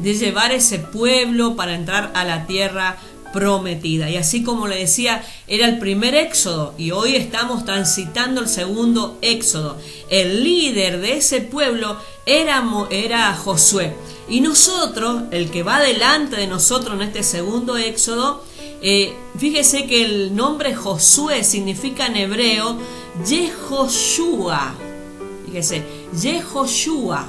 de llevar ese pueblo para entrar a la tierra prometida. Y así como le decía, era el primer éxodo y hoy estamos transitando el segundo éxodo. El líder de ese pueblo era Josué. Y nosotros, el que va delante de nosotros en este segundo éxodo, fíjese que el nombre Josué significa en hebreo Yehoshua. Fíjese, Yehoshua.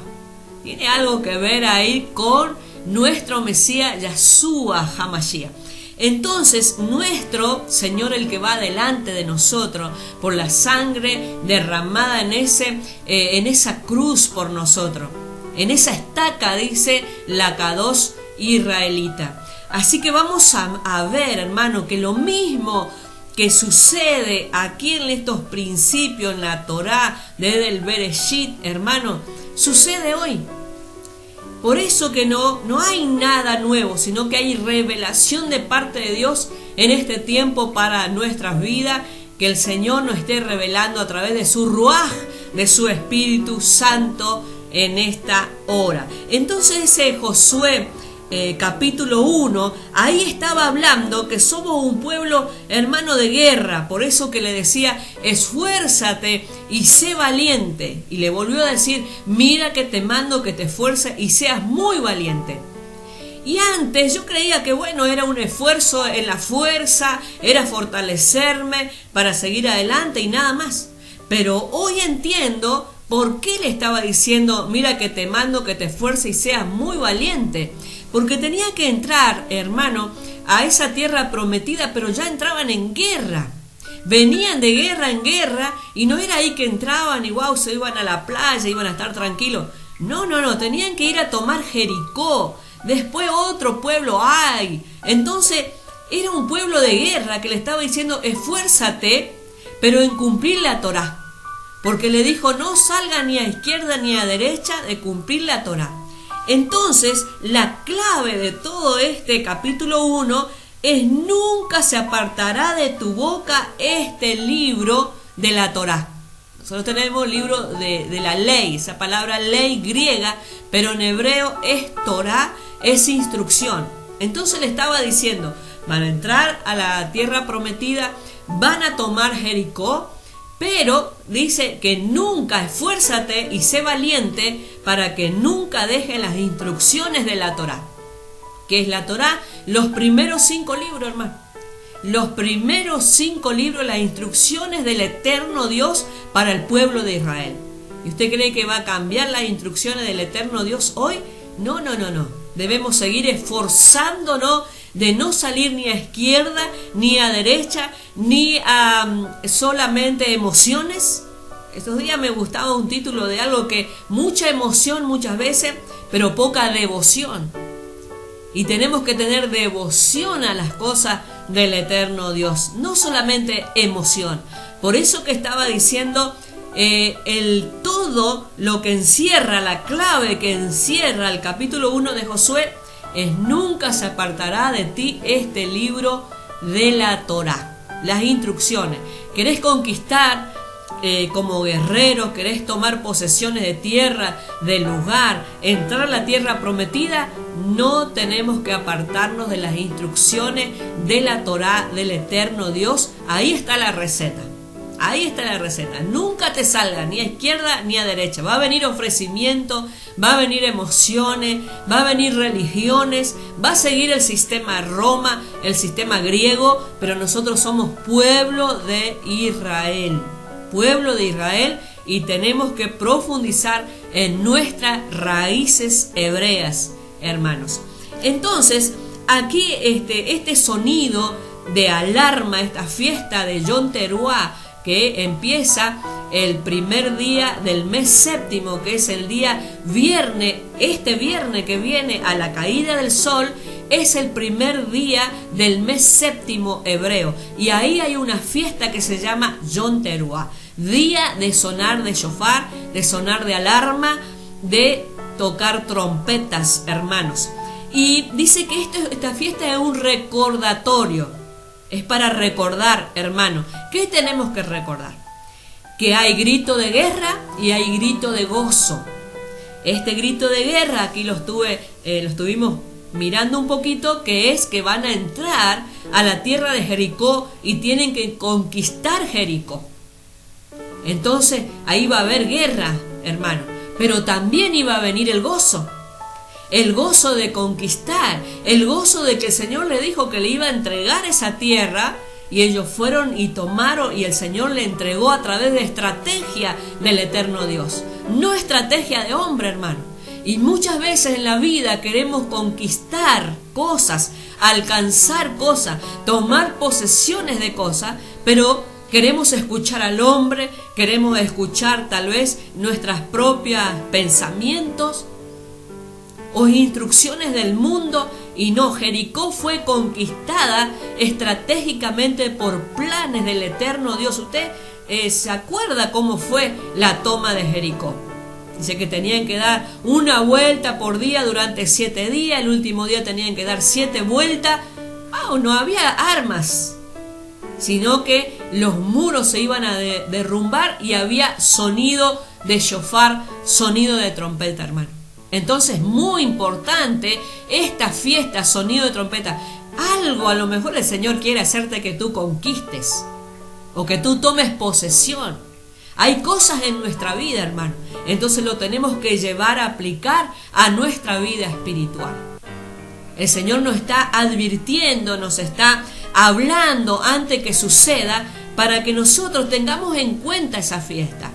Tiene algo que ver ahí con nuestro Mesías Yahshua HaMashiach. Entonces, nuestro Señor, el que va delante de nosotros, por la sangre derramada en esa cruz por nosotros, en esa estaca, dice la Kadosh israelita. Así que vamos a ver, hermano, que lo mismo que sucede aquí en estos principios, en la Torá, desde el Bereshit, hermano, sucede hoy. Por eso que no hay nada nuevo, sino que hay revelación de parte de Dios en este tiempo para nuestras vidas, que el Señor nos esté revelando a través de su Ruaj, de su Espíritu Santo en esta hora. Entonces ese Josué capítulo 1, ahí estaba hablando que somos un pueblo, hermano, de guerra. Por eso que le decía, esfuérzate y sé valiente. Y le volvió a decir, mira que te mando que te esfuerces y seas muy valiente. Y antes yo creía que bueno, era un esfuerzo en la fuerza, era fortalecerme para seguir adelante y nada más. Pero hoy entiendo por qué le estaba diciendo, mira que te mando que te esfuerces y seas muy valiente. Porque tenía que entrar, hermano, a esa tierra prometida, pero ya entraban en guerra. Venían de guerra en guerra y no era ahí que entraban y wow, se iban a la playa, iban a estar tranquilos. No, tenían que ir a tomar Jericó. Después otro pueblo hay. Entonces era un pueblo de guerra que le estaba diciendo, esfuérzate, pero en cumplir la Torá. Porque le dijo, no salga ni a izquierda ni a derecha de cumplir la Torá. Entonces, la clave de todo este capítulo 1 es nunca se apartará de tu boca este libro de la Torá. Nosotros tenemos el libro de la ley, esa palabra ley griega, pero en hebreo es Torá, es instrucción. Entonces le estaba diciendo, van a entrar a la tierra prometida, van a tomar Jericó, pero dice que nunca, esfuérzate y sé valiente para que nunca dejes las instrucciones de la Torá. ¿Qué es la Torá? Los primeros 5 libros, hermano. Los primeros 5 libros, las instrucciones del eterno Dios para el pueblo de Israel. ¿Y usted cree que va a cambiar las instrucciones del eterno Dios hoy? No. Debemos seguir esforzándonos de no salir ni a izquierda, ni a derecha, ni a solamente emociones. Estos días me gustaba un título de algo que mucha emoción muchas veces, pero poca devoción. Y tenemos que tener devoción a las cosas del eterno Dios, no solamente emoción. Por eso que estaba diciendo todo lo que encierra, la clave que encierra el capítulo 1 de Josué, es nunca se apartará de ti este libro de la Torá. Las instrucciones. ¿Querés conquistar como guerrero? ¿Querés tomar posesiones de tierra, del lugar, entrar a la tierra prometida? No tenemos que apartarnos de las instrucciones de la Torá del eterno Dios. Ahí está la receta. Ahí está la receta. Nunca te salga ni a izquierda ni a derecha. Va a venir ofrecimiento, va a venir emociones, va a venir religiones, va a seguir el sistema Roma, el sistema griego, pero nosotros somos pueblo de Israel. Pueblo de Israel, y tenemos que profundizar en nuestras raíces hebreas, hermanos. Entonces, aquí este sonido de alarma, esta fiesta de Yom Teruah, que empieza el primer día del mes séptimo, que es el día viernes. Este viernes que viene a la caída del sol es el primer día del mes séptimo hebreo. Y ahí hay una fiesta que se llama Yom Teruah. Día de sonar de shofar, de sonar de alarma, de tocar trompetas, hermanos. Y dice que esta fiesta es un recordatorio. Es para recordar, hermano. ¿Qué tenemos que recordar? Que hay grito de guerra y hay grito de gozo. este grito de guerra, aquí lo estuvimos mirando un poquito, que es que van a entrar a la tierra de Jericó y tienen que conquistar Jericó. Entonces ahí va a haber guerra, hermano, pero también iba a venir el gozo de conquistar, el gozo de que el Señor le dijo que le iba a entregar esa tierra, y ellos fueron y tomaron, y el Señor le entregó a través de estrategia del eterno Dios, no estrategia de hombre, hermano. Y muchas veces en la vida queremos conquistar cosas, alcanzar cosas, tomar posesiones de cosas, pero queremos escuchar al hombre, queremos escuchar tal vez nuestros propios pensamientos o instrucciones del mundo, y no, Jericó fue conquistada estratégicamente por planes del eterno Dios. ¿Usted se acuerda cómo fue la toma de Jericó? Dice que tenían que dar una vuelta por día durante 7 días, el último día tenían que dar 7 vueltas. No había armas, sino que los muros se iban a derrumbar y había sonido de shofar, sonido de trompeta, hermano. Entonces, muy importante esta fiesta, sonido de trompeta. Algo a lo mejor el Señor quiere hacerte que tú conquistes o que tú tomes posesión. Hay cosas en nuestra vida, hermano. Entonces lo tenemos que llevar a aplicar a nuestra vida espiritual. El Señor nos está advirtiendo, nos está hablando antes que suceda para que nosotros tengamos en cuenta esa fiesta.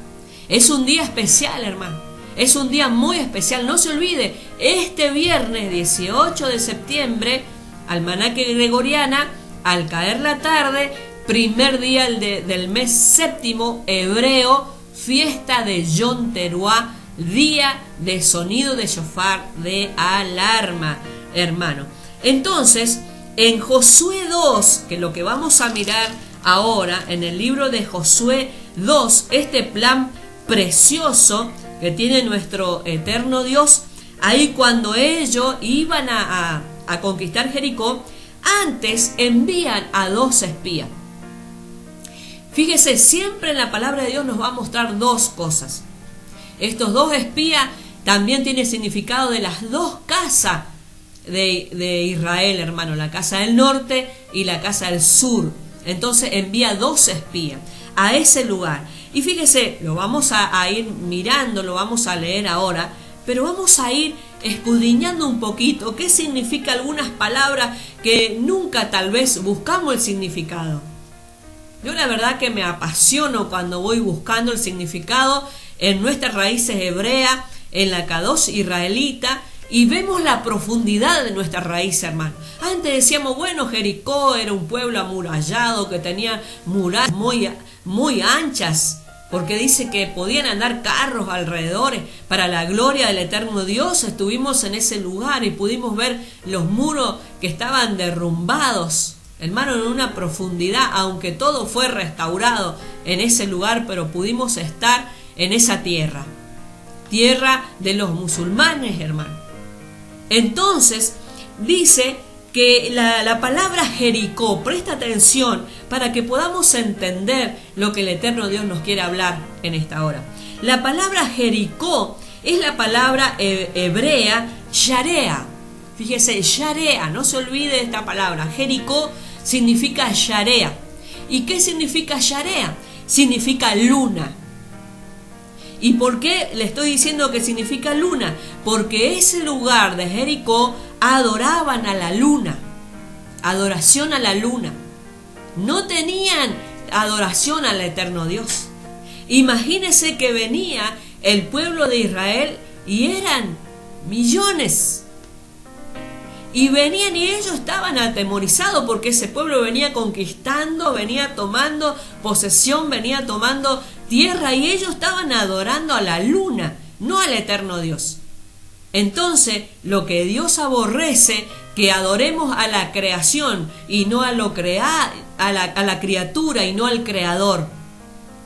Es un día especial, hermano. Es un día muy especial. No se olvide, este viernes 18 de septiembre, almanaque gregoriana, al caer la tarde, primer día del mes séptimo hebreo, fiesta de Yom Teruah, día de sonido de shofar, de alarma, hermano. Entonces, en Josué 2, que es lo que vamos a mirar ahora, en el libro de Josué 2, este plan precioso que tiene nuestro eterno Dios, ahí cuando ellos iban a conquistar Jericó, antes envían a 2 espías. Fíjese, siempre en la palabra de Dios nos va a mostrar 2 cosas. Estos 2 espías también tienen significado de las 2 casas de Israel, hermano, la casa del norte y la casa del sur. Entonces envía 2 espías a ese lugar. Y fíjese, lo vamos a ir mirando, lo vamos a leer ahora, pero vamos a ir escudriñando un poquito qué significa algunas palabras que nunca tal vez buscamos el significado. Yo la verdad que me apasiono cuando voy buscando el significado en nuestras raíces hebreas, en la Kadosh israelita, y vemos la profundidad de nuestra raíz, hermano. Antes decíamos, bueno, Jericó era un pueblo amurallado que tenía murallas muy anchas, porque dice que podían andar carros alrededor. Para la gloria del eterno Dios estuvimos en ese lugar y pudimos ver los muros que estaban derrumbados, hermano, en una profundidad, aunque todo fue restaurado en ese lugar, pero pudimos estar en esa tierra de los musulmanes, hermano. Entonces dice que la palabra Jericó, presta atención para que podamos entender lo que el eterno Dios nos quiere hablar en esta hora. La palabra Jericó es la palabra hebrea Sharea. Fíjese, Sharea, no se olvide de esta palabra. Jericó significa Sharea. ¿Y qué significa Sharea? Significa luna. ¿Y por qué le estoy diciendo que significa luna? Porque ese lugar de Jericó adoraban a la luna, adoración a la luna. No tenían adoración al eterno Dios. Imagínense que venía el pueblo de Israel y eran millones. Y venían y ellos estaban atemorizados porque ese pueblo venía conquistando, venía tomando posesión, venía tomando tierra, y ellos estaban adorando a la luna, no al eterno Dios. Entonces, lo que Dios aborrece, que adoremos a la creación y no a lo a la criatura y no al creador.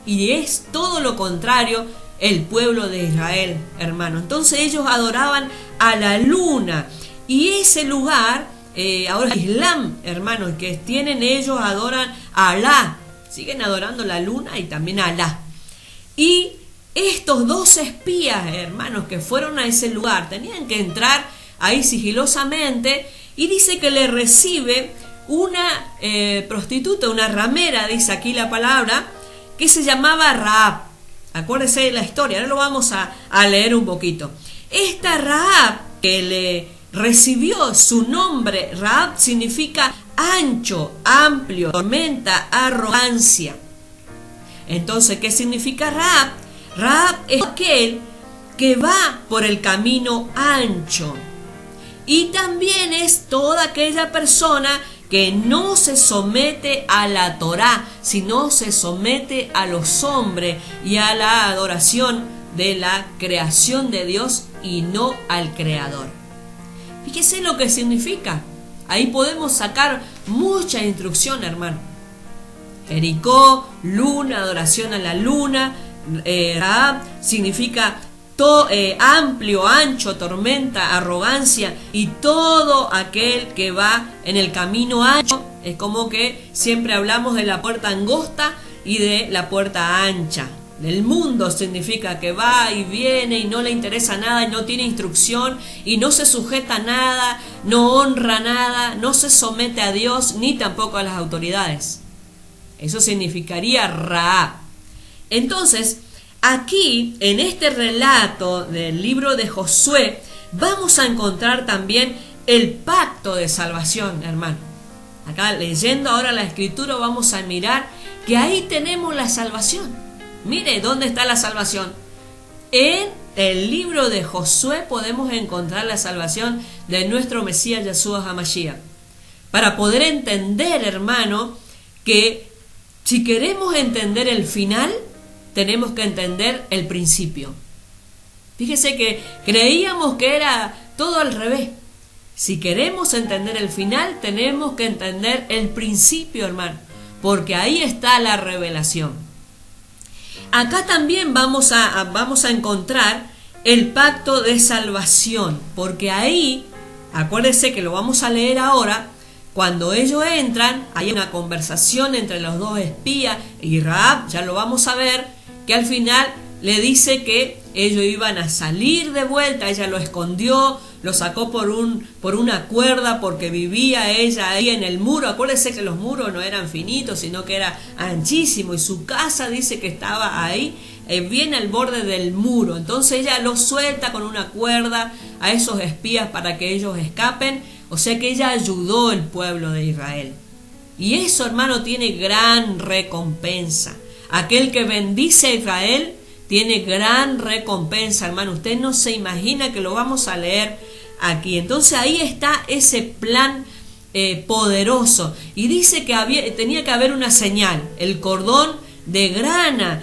Y es todo lo contrario el pueblo de Israel, hermano. Entonces ellos adoraban a la luna. Y ese lugar, ahora Islam, hermanos, que tienen ellos, adoran a Alá. Siguen adorando la luna y también a Alá. Y estos 2 espías, hermanos, que fueron a ese lugar, tenían que entrar ahí sigilosamente, y dice que le recibe una prostituta, una ramera, dice aquí la palabra, que se llamaba Rahab. Acuérdense de la historia, ahora lo vamos a leer un poquito. Esta Rahab que le recibió su nombre, Rahab significa ancho, amplio, tormenta, arrogancia. Entonces, ¿qué significa Rahab? Rahab es aquel que va por el camino ancho. Y también es toda aquella persona que no se somete a la Torá, sino se somete a los hombres y a la adoración de la creación de Dios y no al Creador. Fíjese lo que significa. Ahí podemos sacar mucha instrucción, hermano. Jericó, luna, adoración a la luna. Rahab significa amplio, ancho, tormenta, arrogancia, y todo aquel que va en el camino ancho. Es como que siempre hablamos de la puerta angosta y de la puerta ancha. Del mundo significa que va y viene y no le interesa nada y no tiene instrucción y no se sujeta a nada, no honra nada, no se somete a Dios ni tampoco a las autoridades. Eso significaría Rahab. Entonces, aquí, en este relato del libro de Josué, vamos a encontrar también el pacto de salvación, hermano. Acá, leyendo ahora la escritura, vamos a mirar que ahí tenemos la salvación. Mire, ¿dónde está la salvación? En el libro de Josué podemos encontrar la salvación de nuestro Mesías Yeshua HaMashiach. Para poder entender, hermano, que si queremos entender el final, tenemos que entender el principio. Fíjese que creíamos que era todo al revés. Si queremos entender el final, tenemos que entender el principio, hermano, porque ahí está la revelación. Acá también vamos a encontrar el pacto de salvación, porque ahí, acuérdense que lo vamos a leer ahora, cuando ellos entran, hay una conversación entre los 2 espías y Rahab, ya lo vamos a ver, que al final le dice que ellos iban a salir de vuelta, ella lo escondió, lo sacó por una cuerda porque vivía ella ahí en el muro. Acuérdense que los muros no eran finitos, sino que era anchísimo, y su casa dice que estaba ahí, bien al borde del muro. Entonces ella los suelta con una cuerda a esos espías para que ellos escapen, o sea que ella ayudó al pueblo de Israel. Y eso, hermano, tiene gran recompensa. Aquel que bendice a Israel tiene gran recompensa, hermano. Usted no se imagina, que lo vamos a leer aquí. Entonces ahí está ese plan poderoso. Y dice que tenía que haber una señal, el cordón de grana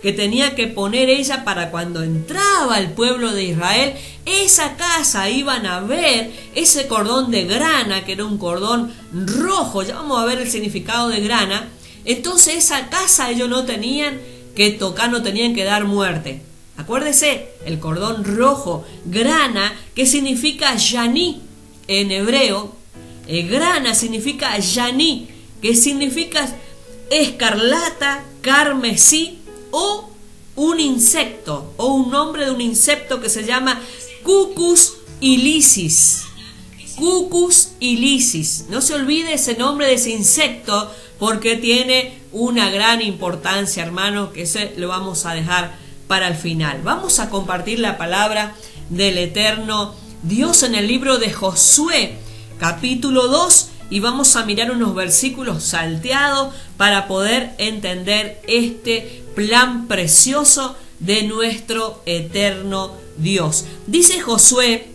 que tenía que poner ella para cuando entraba el pueblo de Israel, esa casa iban a ver ese cordón de grana, que era un cordón rojo. Ya vamos a ver el significado de grana. Entonces esa casa ellos no tenían que tocar, no tenían que dar muerte. Acuérdese, el cordón rojo, grana, que significa yaní en hebreo. Grana significa yaní, que significa escarlata, carmesí, o un insecto, o un nombre de un insecto que se llama Cucus ilicis. Cucus ilicis. No se olvide ese nombre de ese insecto, porque tiene una gran importancia, hermano, que ese lo vamos a dejar para el final. Vamos a compartir la palabra del eterno Dios en el libro de Josué, capítulo 2, y vamos a mirar unos versículos salteados para poder entender este plan precioso de nuestro eterno Dios. Dice Josué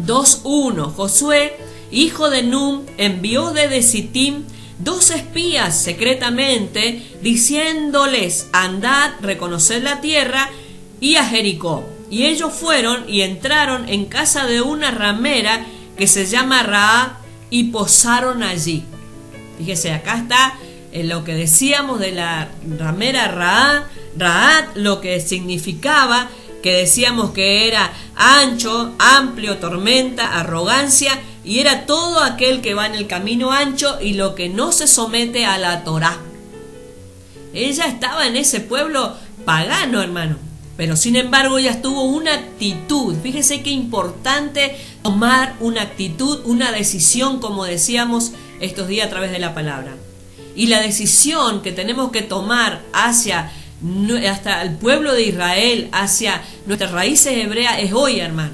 2:1, Josué, hijo de Nun, envió desde Sittim 2 espías secretamente, diciéndoles: andad, reconoced la tierra, y a Jericó. Y ellos fueron y entraron en casa de una ramera que se llama Rahab, y posaron allí. Fíjese, acá está lo que decíamos de la ramera Rahab, lo que significaba, que decíamos que era ancho, amplio, tormenta, arrogancia, y era todo aquel que va en el camino ancho y lo que no se somete a la Torá. Ella estaba en ese pueblo pagano, hermano. Pero sin embargo ella tuvo una actitud. Fíjese qué importante tomar una actitud, una decisión, como decíamos estos días a través de la palabra. Y la decisión que tenemos que tomar hasta el pueblo de Israel, hacia nuestras raíces hebreas, es hoy, hermano.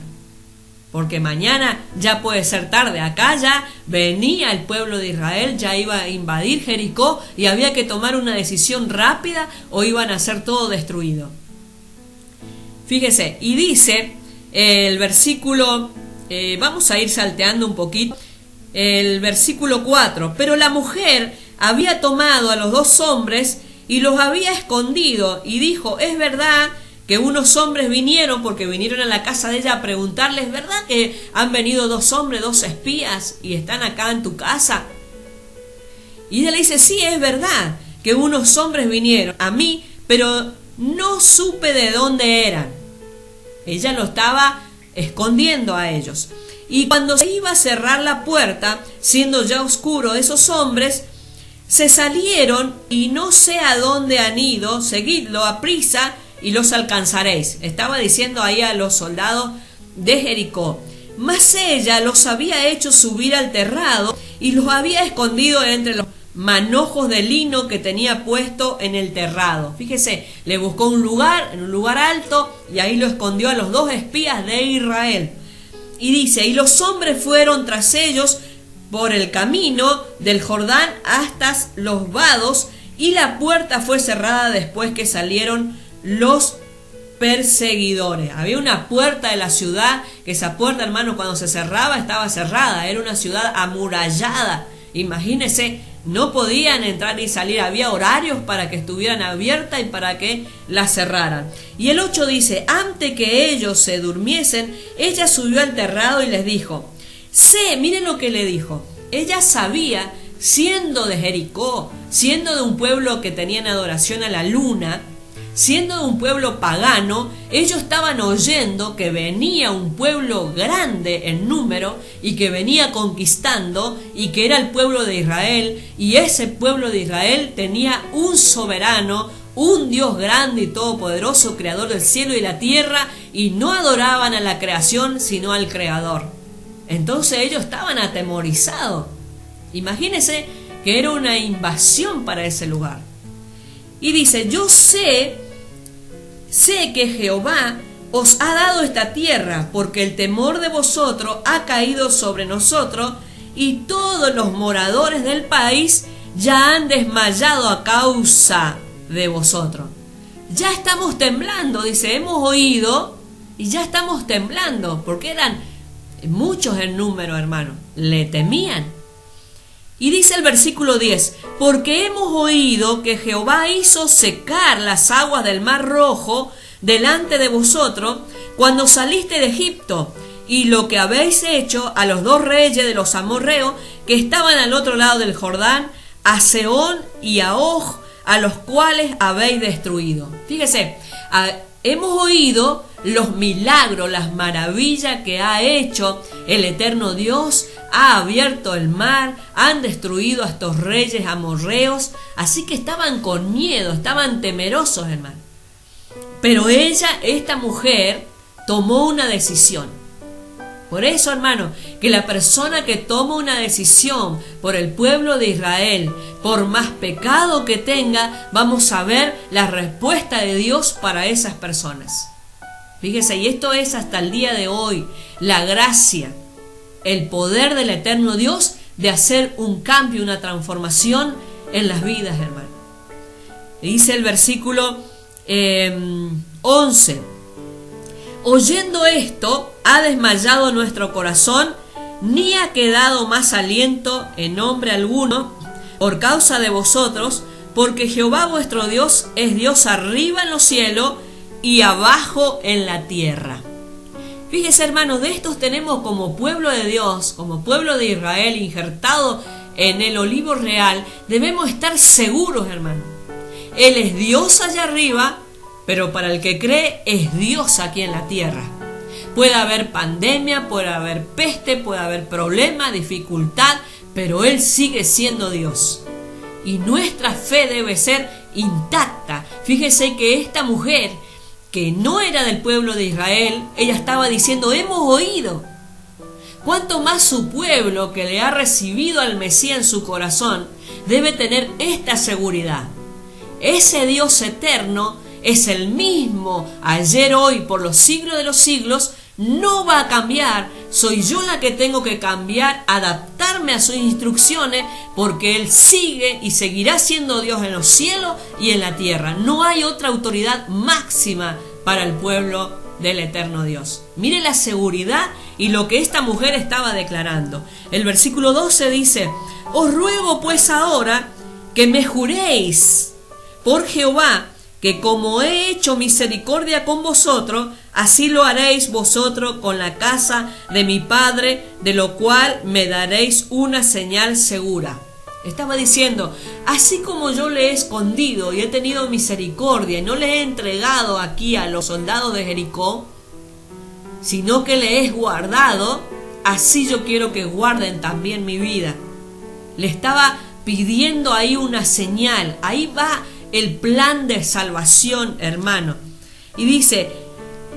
Porque mañana ya puede ser tarde. Acá ya venía el pueblo de Israel, ya iba a invadir Jericó y había que tomar una decisión rápida o iban a ser todo destruido. Fíjese, y dice el versículo, vamos a ir salteando un poquito, el versículo 4, pero la mujer había tomado a los 2 hombres y los había escondido y dijo, es verdad que unos hombres vinieron, porque vinieron a la casa de ella a preguntarles, ¿verdad que han venido 2 hombres, 2 espías y están acá en tu casa? Y ella le dice, sí, es verdad que unos hombres vinieron a mí, pero no supe de dónde eran. Ella lo estaba escondiendo a ellos. Y cuando se iba a cerrar la puerta, siendo ya oscuro, esos hombres se salieron y no sé a dónde han ido, seguidlo a prisa y los alcanzaréis. Estaba diciendo ahí a los soldados de Jericó. Mas ella los había hecho subir al terrado y los había escondido entre los manojos de lino que tenía puesto en el terrado. Fíjese, le buscó un lugar, en un lugar alto, y ahí lo escondió a los 2 espías de Israel. Y dice, y los hombres fueron tras ellos por el camino del Jordán hasta los vados, y la puerta fue cerrada después que salieron los perseguidores. Había una puerta de la ciudad, que esa puerta, hermano, cuando se cerraba estaba cerrada, era una ciudad amurallada. Imagínense, no podían entrar ni salir, había horarios para que estuvieran abiertas y para que la cerraran. Y el 8 dice, antes que ellos se durmiesen, ella subió al terrado y les dijo, miren lo que le dijo, ella sabía, siendo de Jericó, siendo de un pueblo que tenían adoración a la luna, siendo de un pueblo pagano, ellos estaban oyendo que venía un pueblo grande en número y que venía conquistando y que era el pueblo de Israel, y ese pueblo de Israel tenía un soberano, un Dios grande y todopoderoso, creador del cielo y la tierra, y no adoraban a la creación sino al creador. Entonces ellos estaban atemorizados. Imagínense que era una invasión para ese lugar. Y dice, yo sé que Jehová os ha dado esta tierra, porque el temor de vosotros ha caído sobre nosotros, y todos los moradores del país ya han desmayado a causa de vosotros. Ya estamos temblando, dice, hemos oído y ya estamos temblando, porque eran muchos en número, hermano, le temían. Y dice el versículo 10, porque hemos oído que Jehová hizo secar las aguas del mar rojo delante de vosotros cuando saliste de Egipto, y lo que habéis hecho a los 2 reyes de los amorreos que estaban al otro lado del Jordán, a Sehón y a Og, a los cuales habéis destruido. Fíjese, hemos oído los milagros, las maravillas que ha hecho el eterno Dios. Ha abierto el mar, han destruido a estos reyes amorreos, así que estaban con miedo, estaban temerosos, hermano. Pero esta mujer, tomó una decisión. Por eso, hermano, que la persona que toma una decisión por el pueblo de Israel, por más pecado que tenga, vamos a ver la respuesta de Dios para esas personas. Fíjese, y esto es hasta el día de hoy, la gracia, el poder del eterno Dios de hacer un cambio, una transformación en las vidas, hermano. Dice el versículo 11, oyendo esto, ha desmayado nuestro corazón, ni ha quedado más aliento en hombre alguno por causa de vosotros, porque Jehová vuestro Dios es Dios arriba en los cielos y abajo en la tierra. Fíjese, hermanos, de estos tenemos como pueblo de Dios, como pueblo de Israel injertado en el olivo real, debemos estar seguros, hermano. Él es Dios allá arriba, pero para el que cree es Dios aquí en la tierra. Puede haber pandemia, puede haber peste, puede haber problema, dificultad, pero Él sigue siendo Dios. Y nuestra fe debe ser intacta. Fíjese que esta mujer, que no era del pueblo de Israel, ella estaba diciendo, hemos oído. Cuánto más su pueblo, que le ha recibido al Mesías en su corazón, debe tener esta seguridad. Ese Dios eterno es el mismo ayer, hoy, por los siglos de los siglos. No va a cambiar. Soy yo la que tengo que cambiar, adaptarme a sus instrucciones, porque Él sigue y seguirá siendo Dios en los cielos y en la tierra. No hay otra autoridad máxima para el pueblo del eterno Dios. Mire la seguridad y lo que esta mujer estaba declarando. El versículo 12 dice: os ruego pues ahora que me juréis por Jehová, que como he hecho misericordia con vosotros, así lo haréis vosotros con la casa de mi padre, de lo cual me daréis una señal segura. Estaba diciendo, así como yo le he escondido y he tenido misericordia y no le he entregado aquí a los soldados de Jericó, sino que le he guardado, así yo quiero que guarden también mi vida. Le estaba pidiendo ahí una señal. Ahí va el plan de salvación, hermano. Y dice,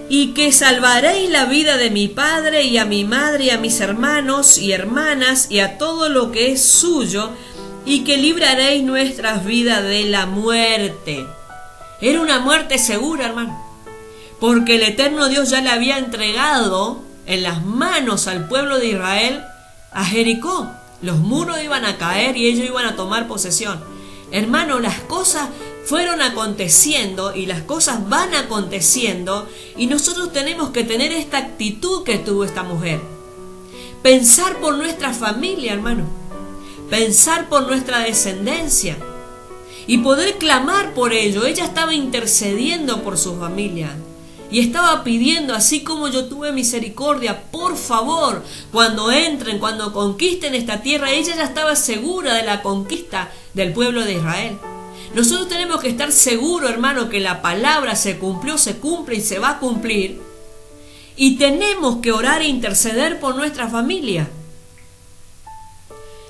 y que salvaréis la vida de mi padre y a mi madre y a mis hermanos y hermanas y a todo lo que es suyo, y que libraréis nuestras vidas de la muerte. Era una muerte segura, hermano, porque el eterno Dios ya le había entregado en las manos al pueblo de Israel a Jericó. Los muros iban a caer y ellos iban a tomar posesión. Hermano, las cosas fueron aconteciendo y las cosas van aconteciendo, y nosotros tenemos que tener esta actitud que tuvo esta mujer. Pensar por nuestra familia, hermano. Pensar por nuestra descendencia y poder clamar por ello. Ella estaba intercediendo por su familia y estaba pidiendo, así como yo tuve misericordia, por favor, cuando entren, cuando conquisten esta tierra. Ella ya estaba segura de la conquista del pueblo de Israel. Nosotros tenemos que estar seguros, hermano, que la palabra se cumplió, se cumple y se va a cumplir. Y tenemos que orar e interceder por nuestra familia.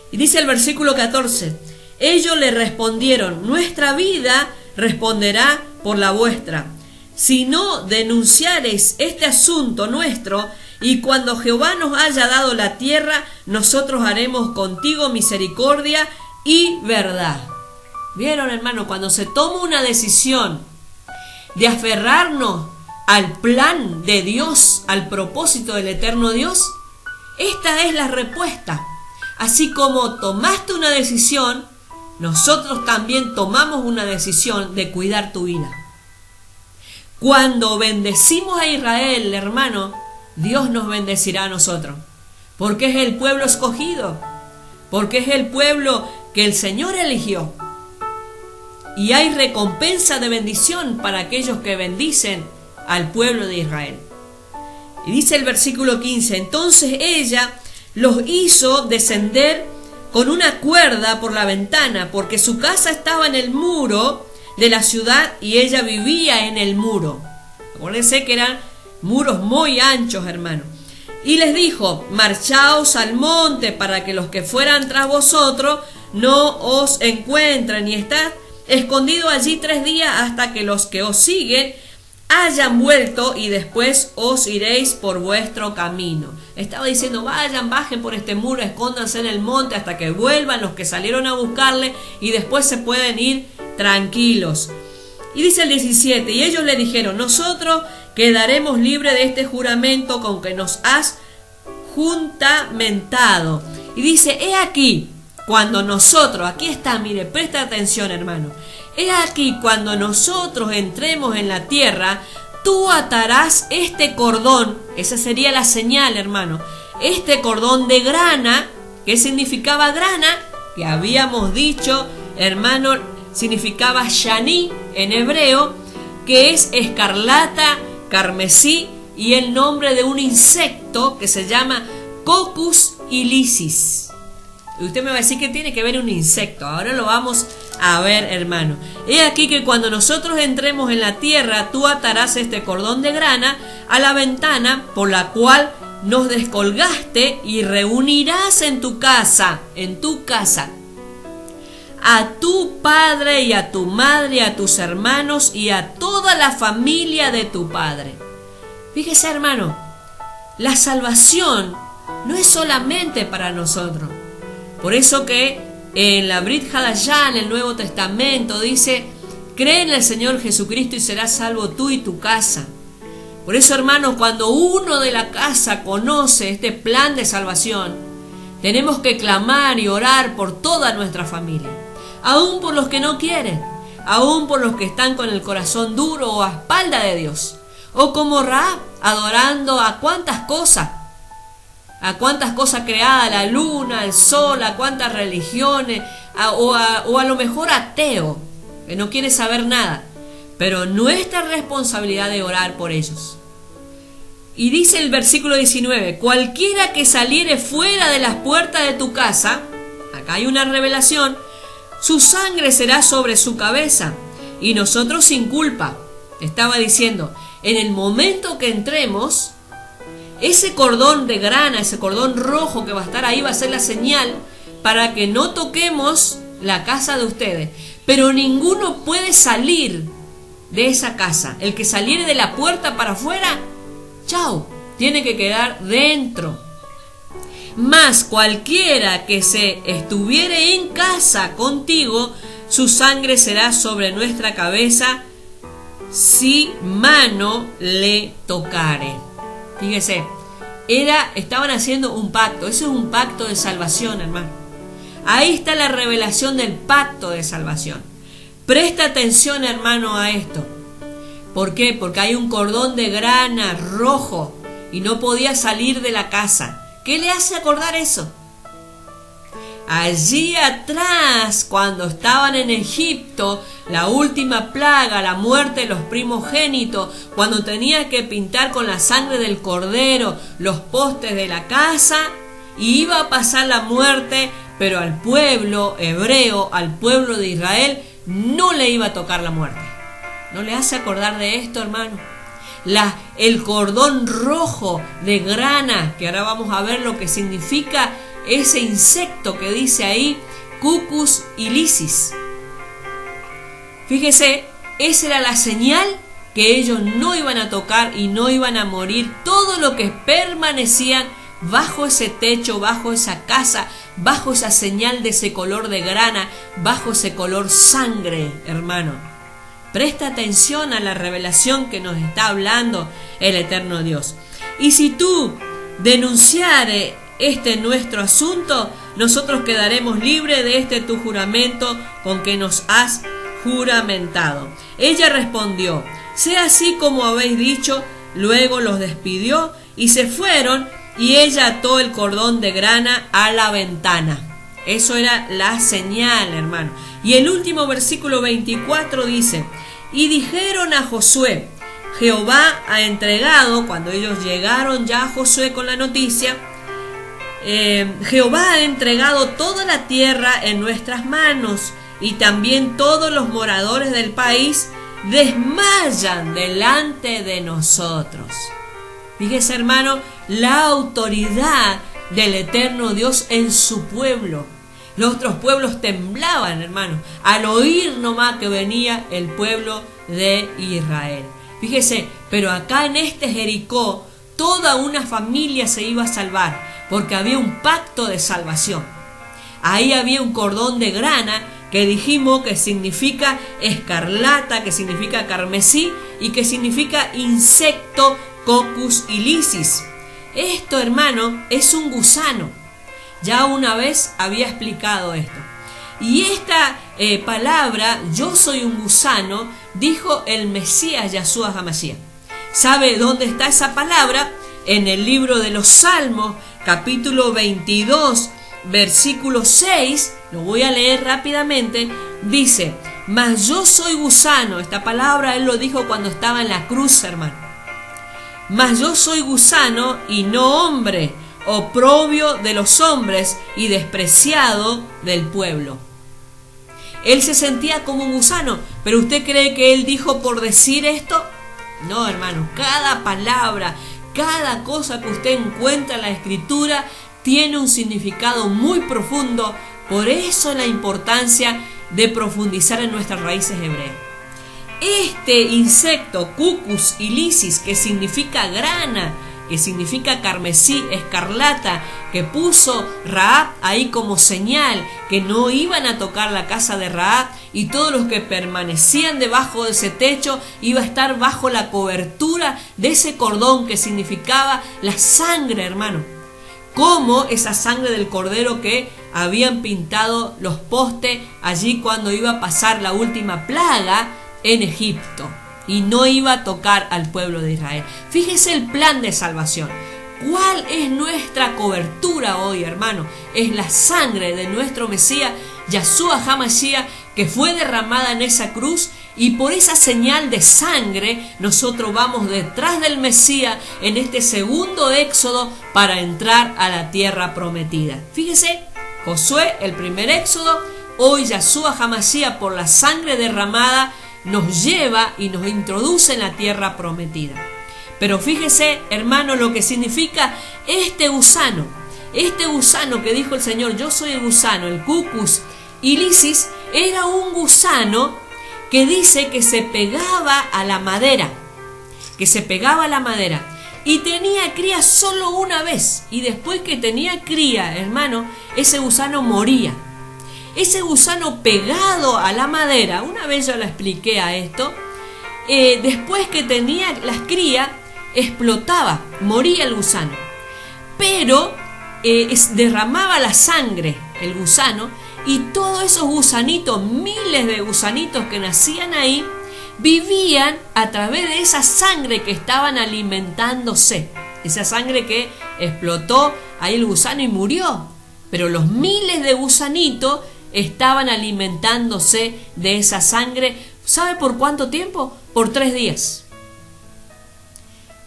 Y dice el versículo 14, ellos le respondieron, nuestra vida responderá por la vuestra, si no denunciareis este asunto nuestro, y cuando Jehová nos haya dado la tierra, nosotros haremos contigo misericordia y verdad. ¿Vieron, hermano? Cuando se toma una decisión de aferrarnos al plan de Dios, al propósito del eterno Dios, esta es la respuesta. Así como tomaste una decisión, nosotros también tomamos una decisión de cuidar tu vida. Cuando bendecimos a Israel, hermano, Dios nos bendecirá a nosotros, porque es el pueblo escogido, porque es el pueblo que el Señor eligió. Y hay recompensa de bendición para aquellos que bendicen al pueblo de Israel. Y dice el versículo 15, entonces ella los hizo descender con una cuerda por la ventana, porque su casa estaba en el muro de la ciudad y ella vivía en el muro. Acuérdense que eran muros muy anchos, hermano. Y les dijo, marchaos al monte para que los que fueran tras vosotros no os encuentren, y estad escondido allí 3 días hasta que los que os siguen hayan vuelto, y después os iréis por vuestro camino. Estaba diciendo, vayan, bajen por este muro, escóndanse en el monte hasta que vuelvan los que salieron a buscarle, y después se pueden ir tranquilos. Y dice el 17, y ellos le dijeron, nosotros quedaremos libres de este juramento con que nos has juntamentado. Y dice, he aquí, cuando nosotros, aquí está, mire, presta atención, hermano. He aquí, cuando nosotros entremos en la tierra, tú atarás este cordón, esa sería la señal, hermano, este cordón de grana. ¿Qué significaba grana? Que habíamos dicho, hermano, significaba shaní en hebreo, que es escarlata, carmesí, y el nombre de un insecto que se llama Coccus ilicis. Y usted me va a decir que tiene que ver un insecto. Ahora lo vamos a ver, hermano. He aquí que cuando nosotros entremos en la tierra, tú atarás este cordón de grana a la ventana por la cual nos descolgaste, y reunirás en tu casa, a tu padre y a tu madre, a tus hermanos y a toda la familia de tu padre. Fíjese, hermano, la salvación no es solamente para nosotros. Por eso que en la Brit Hadashah, en el Nuevo Testamento, dice: cree en el Señor Jesucristo y serás salvo tú y tu casa. Por eso, hermanos, cuando uno de la casa conoce este plan de salvación, tenemos que clamar y orar por toda nuestra familia, aún por los que no quieren, aún por los que están con el corazón duro o a espalda de Dios, o como Rahab, adorando a cuántas cosas creadas, la luna, el sol, a cuántas religiones, o a lo mejor ateo, que no quiere saber nada. Pero nuestra responsabilidad de orar por ellos. Y dice el versículo 19: cualquiera que saliere fuera de las puertas de tu casa, acá hay una revelación, su sangre será sobre su cabeza, y nosotros sin culpa. Estaba diciendo, en el momento que entremos, ese cordón de grana, ese cordón rojo que va a estar ahí, va a ser la señal para que no toquemos la casa de ustedes. Pero ninguno puede salir de esa casa. El que saliere de la puerta para afuera, chao, tiene que quedar dentro. Mas cualquiera que se estuviere en casa contigo, su sangre será sobre nuestra cabeza si mano le tocare. Fíjese, estaban haciendo un pacto. Eso es un pacto de salvación, hermano. Ahí está la revelación del pacto de salvación. Presta atención, hermano, a esto. ¿Por qué? Porque hay un cordón de grana rojo y no podía salir de la casa. ¿Qué le hace acordar eso? Allí atrás, cuando estaban en Egipto, la última plaga, la muerte de los primogénitos, cuando tenía que pintar con la sangre del cordero los postes de la casa, y iba a pasar la muerte, pero al pueblo hebreo, al pueblo de Israel, no le iba a tocar la muerte. ¿No le hace acordar de esto, hermano? El cordón rojo de grana, que ahora vamos a ver lo que significa ese insecto que dice ahí, Cucus ilicis. Fíjese, esa era la señal que ellos no iban a tocar y no iban a morir. Todo lo que permanecían bajo ese techo, bajo esa casa, bajo esa señal de ese color de grana, bajo ese color sangre, hermano. Presta atención a la revelación que nos está hablando el eterno Dios. Y si tú denunciares nuestro asunto, nosotros quedaremos libres de tu juramento con que nos has juramentado. Ella respondió: sea así como habéis dicho. Luego los despidió y se fueron, y ella ató el cordón de grana a la ventana. Eso era la señal, hermano. Y el último versículo 24 dice: y dijeron a Josué: Jehová ha entregado, cuando ellos llegaron ya a Josué con la noticia, Jehová ha entregado toda la tierra en nuestras manos, y también todos los moradores del país desmayan delante de nosotros. Fíjese, hermano, la autoridad del eterno Dios en su pueblo. Los otros pueblos temblaban, hermano, al oír nomás que venía el pueblo de Israel. Fíjese, pero acá en Jericó, toda una familia se iba a salvar, porque había un pacto de salvación. Ahí había un cordón de grana que dijimos que significa escarlata, que significa carmesí y que significa insecto, Cucus ilicis. Esto, hermano, es un gusano. Ya una vez había explicado esto. Y esta palabra, yo soy un gusano, dijo el Mesías Yahshua HaMashiach. ¿Sabe dónde está esa palabra? En el libro de los Salmos, capítulo 22, versículo 6, lo voy a leer rápidamente, dice: mas yo soy gusano. Esta palabra él lo dijo cuando estaba en la cruz, hermano. Mas yo soy gusano y no hombre, oprobio de los hombres y despreciado del pueblo. Él se sentía como un gusano, pero ¿usted cree que él dijo por decir esto? No, hermano, cada palabra, cada cosa que usted encuentra en la Escritura tiene un significado muy profundo Por eso la importancia de profundizar en nuestras raíces hebreas. Este insecto, Cucus ilicis, que significa grana, que significa carmesí, escarlata, que puso Rahab ahí como señal, que no iban a tocar la casa de Rahab, y todos los que permanecían debajo de ese techo iba a estar bajo la cobertura de ese cordón que significaba la sangre, hermano. Como esa sangre del cordero que habían pintado los postes allí cuando iba a pasar la última plaga en Egipto y no iba a tocar al pueblo de Israel. Fíjese el plan de salvación. ¿Cuál es nuestra cobertura hoy, hermano? Es la sangre de nuestro Mesías, Yahshua HaMashiach, que fue derramada en esa cruz, y por esa señal de sangre nosotros vamos detrás del Mesías en este segundo éxodo para entrar a la tierra prometida. Fíjese, Josué, el primer éxodo, hoy Yahshua HaMashiach, por la sangre derramada, nos lleva y nos introduce en la tierra prometida. Pero fíjese, hermano, lo que significa este gusano que dijo el Señor, yo soy el gusano, el Cucus ilicis, era un gusano que dice que se pegaba a la madera, y tenía cría solo una vez, y después que tenía cría, hermano, ese gusano moría. Ese gusano pegado a la madera, una vez yo le expliqué a esto, después que tenía las crías, explotaba, moría el gusano. Pero derramaba la sangre el gusano, y todos esos gusanitos, miles de gusanitos que nacían ahí, vivían a través de esa sangre que estaban alimentándose. Esa sangre que explotó ahí el gusano y murió. Pero los miles de gusanitos estaban alimentándose de esa sangre. ¿Sabe por cuánto tiempo? Por 3 días.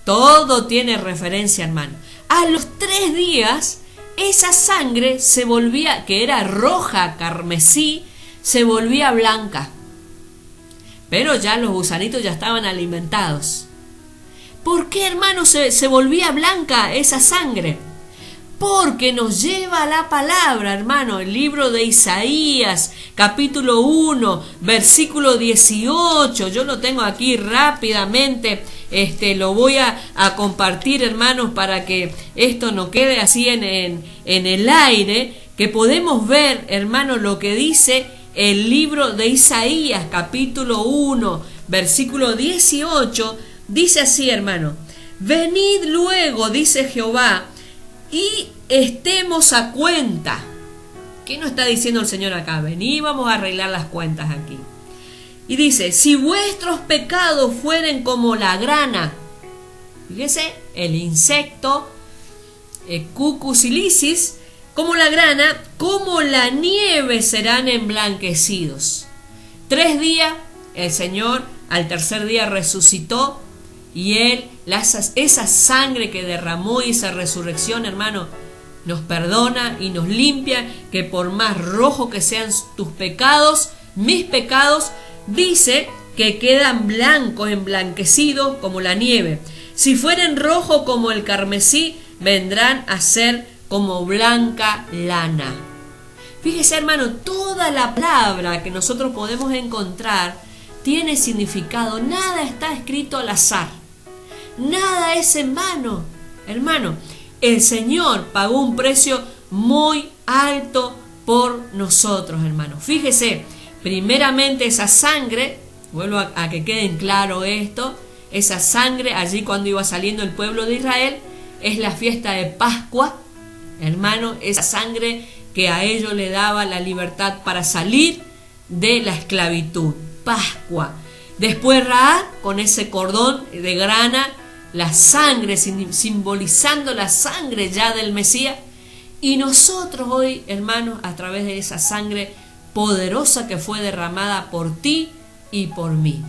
Todo tiene referencia, hermano. A los 3 días, esa sangre se volvía, que era roja, carmesí, se volvía blanca. Pero ya los gusanitos ya estaban alimentados. ¿Por qué, hermano, se volvía blanca esa sangre? Porque nos lleva a la palabra, hermano, el libro de Isaías, capítulo 1, versículo 18. Yo lo tengo aquí rápidamente, lo voy a compartir, hermanos, para que esto no quede así en el aire, que podemos ver, hermano, lo que dice el libro de Isaías, capítulo 1, versículo 18. Dice así, hermano: venid luego, dice Jehová, y estemos a cuenta. ¿Qué nos está diciendo el Señor acá? Vení, vamos a arreglar las cuentas aquí. Y dice: si vuestros pecados fueren como la grana, fíjese, el insecto, Cucus ilicis, como la grana, como la nieve serán emblanquecidos. 3 días, el Señor al tercer día resucitó, y Él, esa sangre que derramó y esa resurrección, hermano, nos perdona y nos limpia, que por más rojo que sean tus pecados, mis pecados, dice que quedan blancos, emblanquecidos como la nieve. Si fueren rojos como el carmesí, vendrán a ser como blanca lana. Fíjese, hermano, toda la palabra que nosotros podemos encontrar tiene significado. Nada está escrito al azar. Nada es en vano, hermano. El Señor pagó un precio muy alto por nosotros, hermano. Fíjese, primeramente esa sangre, vuelvo a que queden claro esto, esa sangre allí cuando iba saliendo el pueblo de Israel, es la fiesta de Pascua, hermano, esa sangre que a ellos le daba la libertad para salir de la esclavitud. Pascua. Después Rahab, con ese cordón de grana, la sangre, simbolizando la sangre ya del Mesías. Y nosotros hoy, hermanos, a través de esa sangre poderosa que fue derramada por ti y por mí.